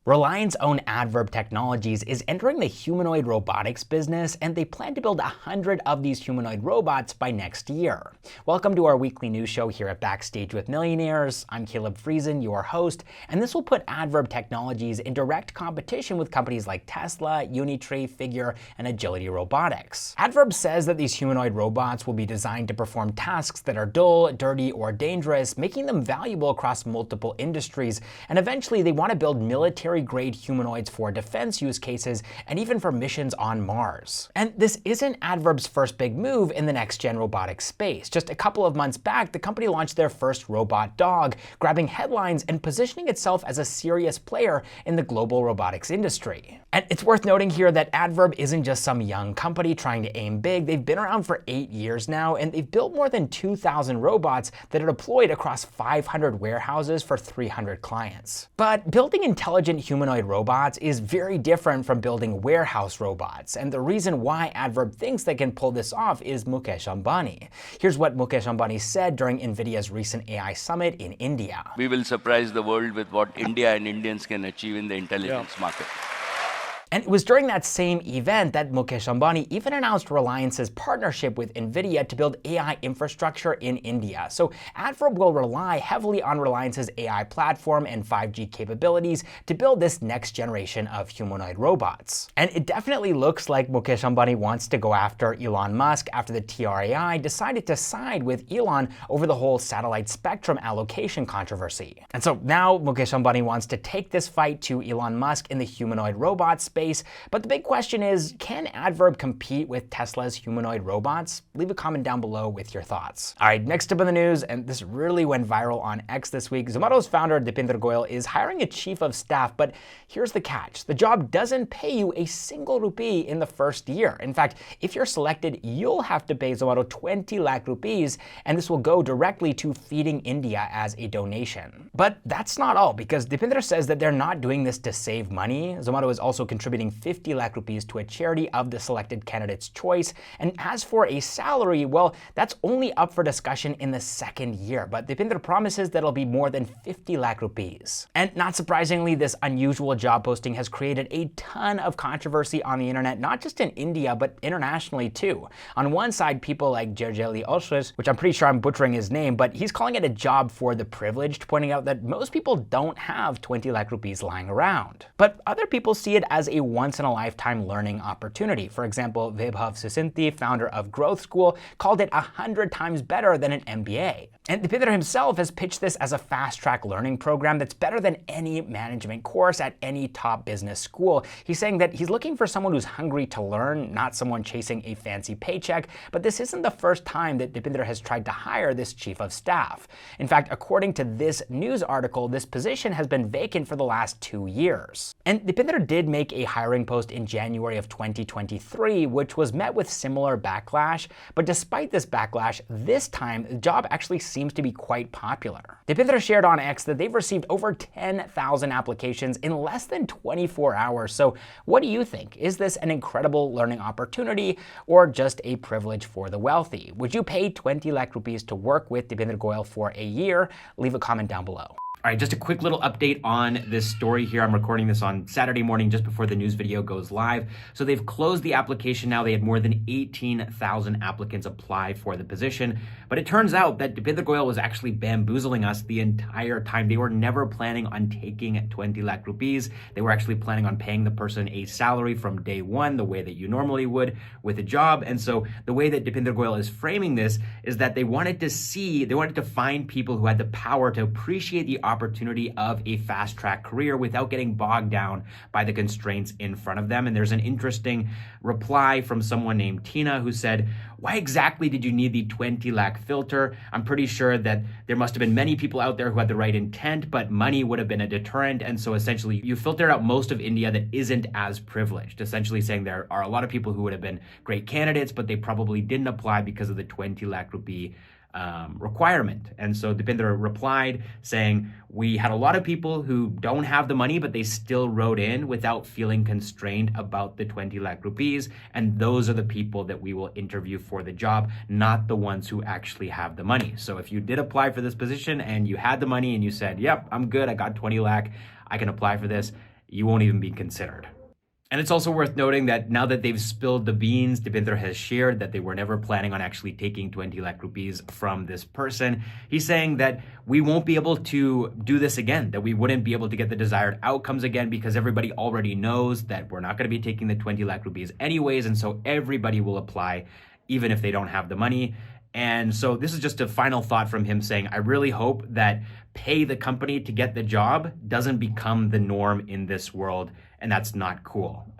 Reliance-owned Adverb Technologies is entering the humanoid robotics business, and they plan to build 100 of these humanoid robots by next year. Welcome to our weekly news show here at Backstage with Millionaires. I'm Caleb Friesen, your host, and this will put Adverb Technologies in direct competition with companies like Tesla, Unitree, Figure, and Agility Robotics. Adverb says that these humanoid robots will be designed to perform tasks that are dull, dirty, or dangerous, making them valuable across multiple industries, and eventually they want to build military-grade humanoids for defense use cases and even for missions on Mars. And this isn't Adverb's first big move in the next-gen robotics space. Just a couple of months back, the company launched their first robot dog, grabbing headlines and positioning itself as a serious player in the global robotics industry. And it's worth noting here that Adverb isn't just some young company trying to aim big. They've been around for 8 years now, and they've built more than 2,000 robots that are deployed across 500 warehouses for 300 clients. But building intelligent humanoid robots is very different from building warehouse robots, and the reason why Adverb thinks they can pull this off is Mukesh Ambani. Here's what Mukesh Ambani said during NVIDIA's recent AI summit in India. We will surprise the world with what India and Indians can achieve in the intelligence market. And it was during that same event that Mukesh Ambani even announced Reliance's partnership with NVIDIA to build AI infrastructure in India. So Adverb will rely heavily on Reliance's AI platform and 5G capabilities to build this next generation of humanoid robots. And it definitely looks like Mukesh Ambani wants to go after Elon Musk after the TRAI decided to side with Elon over the whole satellite spectrum allocation controversy. And so now Mukesh Ambani wants to take this fight to Elon Musk in the humanoid robot space. But the big question is, can Adverb compete with Tesla's humanoid robots? Leave a comment down below with your thoughts. All right, next up in the news, and this really went viral on X this week, Zomato's founder Deepinder Goyal is hiring a chief of staff, but here's the catch. The job doesn't pay you a single rupee in the first year. In fact, if you're selected, you'll have to pay Zomato 20 lakh rupees, and this will go directly to Feeding India as a donation. But that's not all, because Deepinder says that they're not doing this to save money. Zomato is also contributing 50 lakh rupees to a charity of the selected candidate's choice. And as for a salary, well, that's only up for discussion in the second year. But Deepinder promises that it'll be more than 50 lakh rupees. And not surprisingly, this unusual job posting has created a ton of controversy on the internet, not just in India, but internationally too. On one side, people like Gergely Olszewski, which I'm pretty sure I'm butchering his name, but he's calling it a job for the privileged, pointing out that most people don't have 20 lakh rupees lying around. But other people see it as a once-in-a-lifetime learning opportunity. For example, Vaibhav Susinthi, founder of Growth School, called it 100 times better than an MBA. And Deepinder himself has pitched this as a fast-track learning program that's better than any management course at any top business school. He's saying that he's looking for someone who's hungry to learn, not someone chasing a fancy paycheck. But this isn't the first time that Deepinder has tried to hire this chief of staff. In fact, according to this news article, this position has been vacant for the last 2 years. And Deepinder did make a hiring post in January of 2023, which was met with similar backlash. But despite this backlash, this time the job actually seems to be quite popular. Deepinder shared on X that they've received over 10,000 applications in less than 24 hours. So what do you think? Is this an incredible learning opportunity or just a privilege for the wealthy? Would you pay 20 lakh rupees to work with Deepinder Goyal for a year? Leave a comment down below. All right, just a quick little update on this story here. I'm recording this on Saturday morning just before the news video goes live. So they've closed the application now. They had more than 18,000 applicants apply for the position. But it turns out that Deepinder Goyal was actually bamboozling us the entire time. They were never planning on taking 20 lakh rupees. They were actually planning on paying the person a salary from day one, the way that you normally would with a job. And so the way that Deepinder Goyal is framing this is that they wanted to find people who had the power to appreciate the opportunity of a fast-track career without getting bogged down by the constraints in front of them. And there's an interesting reply from someone named Tina who said, "Why exactly did you need the 20 lakh filter? I'm pretty sure that there must have been many people out there who had the right intent, but money would have been a deterrent. And so essentially you filtered out most of India that isn't as privileged," essentially saying there are a lot of people who would have been great candidates, but they probably didn't apply because of the 20 lakh rupee requirement. And so Deepinder replied saying, "We had a lot of people who don't have the money, but they still wrote in without feeling constrained about the 20 lakh rupees. And those are the people that we will interview for the job, not the ones who actually have the money. So if you did apply for this position and you had the money and you said, yep, I'm good, I got 20 lakh, I can apply for this, you won't even be considered. And it's also worth noting that now that they've spilled the beans, Deepinder has shared that they were never planning on actually taking 20 lakh rupees from this person. He's saying that we won't be able to do this again, that we wouldn't be able to get the desired outcomes again because everybody already knows that we're not going to be taking the 20 lakh rupees anyways. And so everybody will apply even if they don't have the money. And so this is just a final thought from him saying, I really hope that pay the company to get the job doesn't become the norm in this world. And that's not cool.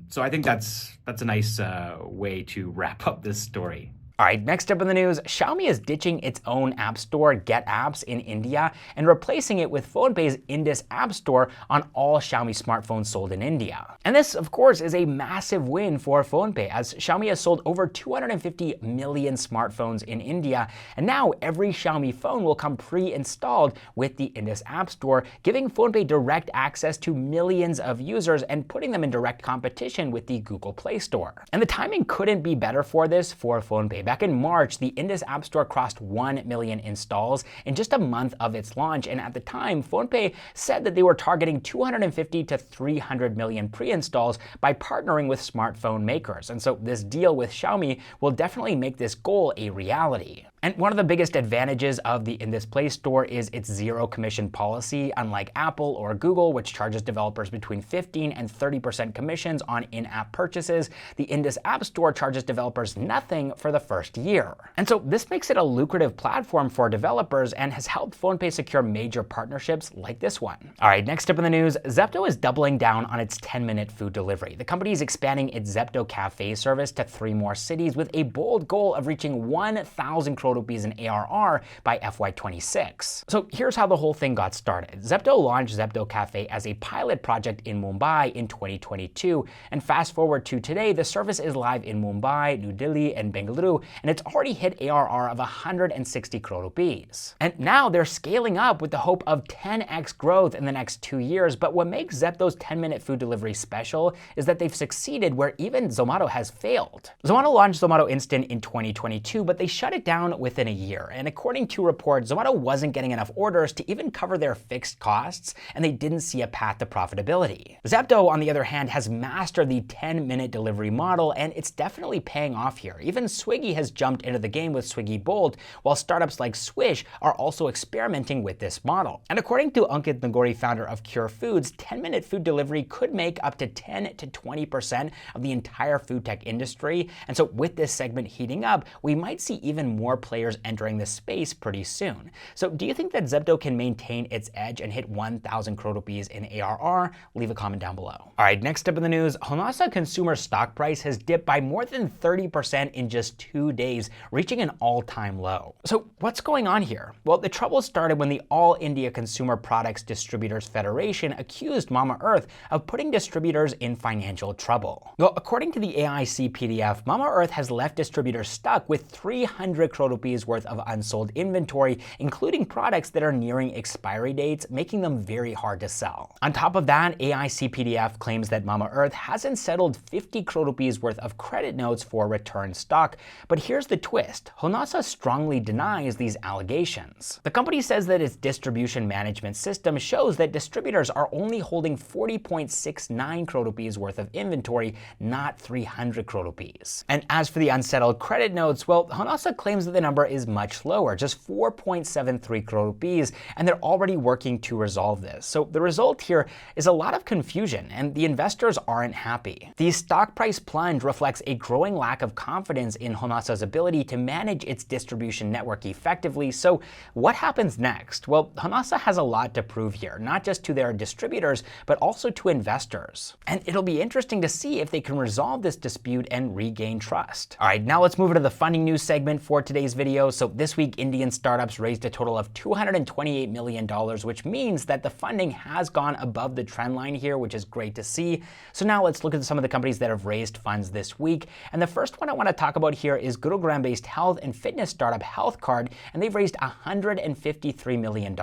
So I think that's a nice way to wrap up this story. All right, next up in the news, Xiaomi is ditching its own app store, Get Apps, in India and replacing it with PhonePe's Indus App Store on all Xiaomi smartphones sold in India. And this, of course, is a massive win for PhonePe, as Xiaomi has sold over 250 million smartphones in India, and now every Xiaomi phone will come pre-installed with the Indus App Store, giving PhonePe direct access to millions of users and putting them in direct competition with the Google Play Store. And the timing couldn't be better for this for PhonePe. Back in March, the Indus App Store crossed 1 million installs in just a month of its launch, and at the time, PhonePe said that they were targeting 250 to 300 million pre-installs by partnering with smartphone makers. And so this deal with Xiaomi will definitely make this goal a reality. And one of the biggest advantages of the Indus Play Store is its zero commission policy, unlike Apple or Google, which charges developers between 15 and 30% commissions on in-app purchases. The Indus App Store charges developers nothing for the first year. And so this makes it a lucrative platform for developers and has helped PhonePe secure major partnerships like this one. All right, next up in the news, Zepto is doubling down on its 10-minute food delivery. The company is expanding its Zepto Cafe service to 3 more cities with a bold goal of reaching 1,000 crore rupees in ARR by FY26. So here's how the whole thing got started. Zepto launched Zepto Cafe as a pilot project in Mumbai in 2022, and fast forward to today, the service is live in Mumbai, New Delhi, and Bengaluru, and it's already hit ARR of 160 crore rupees. And now they're scaling up with the hope of 10x growth in the next 2 years, but what makes Zepto's 10-minute food delivery special is that they've succeeded where even Zomato has failed. Zomato launched Zomato Instant in 2022, but they shut it down within a year. And according to reports, Zomato wasn't getting enough orders to even cover their fixed costs, and they didn't see a path to profitability. Zepto, on the other hand, has mastered the 10-minute delivery model, and it's definitely paying off here. Even Swiggy has jumped into the game with Swiggy Bolt, while startups like Swish are also experimenting with this model. And according to Ankit Nagori, founder of Cure Foods, 10-minute food delivery could make up to 10 to 20% of the entire food tech industry. And so with this segment heating up, we might see even more players entering this space pretty soon. So do you think that Zepto can maintain its edge and hit 1,000 crore rupees in ARR? Leave a comment down below. All right, next up in the news, Honasa consumer stock price has dipped by more than 30% in just 2 days, reaching an all-time low. So what's going on here? Well, the trouble started when the All India Consumer Products Distributors Federation accused Mamaearth of putting distributors in financial trouble. Well, according to the AIC PDF, Mamaearth has left distributors stuck with 300 crore rupees worth of unsold inventory, including products that are nearing expiry dates, making them very hard to sell. On top of that, AIC PDF claims that Mamaearth hasn't settled 50 crore rupees worth of credit notes for returned stock. But here's the twist. Honasa strongly denies these allegations. The company says that its distribution management system shows that distributors are only holding 40.69 crore rupees worth of inventory, not 300 crore rupees. And as for the unsettled credit notes, well, Honasa claims that the number is much lower, just 4.73 crore rupees, and they're already working to resolve this. So the result here is a lot of confusion, and the investors aren't happy. The stock price plunge reflects a growing lack of confidence in Honasa's ability to manage its distribution network effectively. So what happens next? Well, Honasa has a lot to prove here, not just to their distributors, but also to investors. And it'll be interesting to see if they can resolve this dispute and regain trust. All right, now let's move into the funding news segment for today's video. So this week, Indian startups raised a total of $228 million, which means that the funding has gone above the trend line here, which is great to see. So now let's look at some of the companies that have raised funds this week. And the first one I want to talk about here is Gurugram-based health and fitness startup HealthCard, and they've raised $153 million.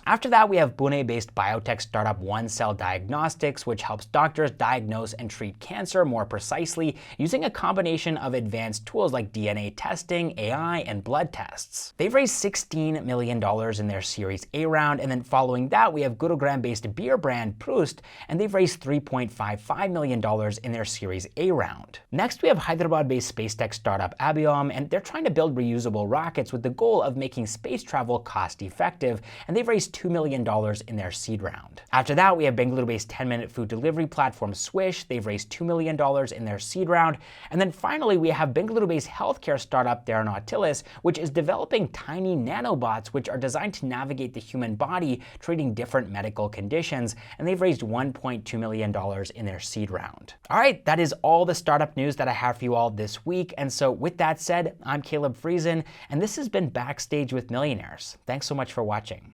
After that, we have Pune-based biotech startup One Cell Diagnostics, which helps doctors diagnose and treat cancer more precisely using a combination of advanced tools like DNA testing, AI, and blood tests. They've raised $16 million in their Series A round, and then following that, we have Gurugram-based beer brand Proust, and they've raised $3.55 million in their Series A round. Next, we have Hyderabad-based space tech startup Abiom, and they're trying to build reusable rockets with the goal of making space travel cost-effective, and they've raised $2 million in their seed round. After that, we have Bengaluru-based 10-minute food delivery platform Swish. They've raised $2 million in their seed round. And then finally, we have Bengaluru-based healthcare startup Theranostic, which is developing tiny nanobots which are designed to navigate the human body, treating different medical conditions, and they've raised $1.2 million in their seed round. All right, that is all the startup news that I have for you all this week. And so with that said, I'm Caleb Friesen, and this has been Backstage with Millionaires. Thanks so much for watching.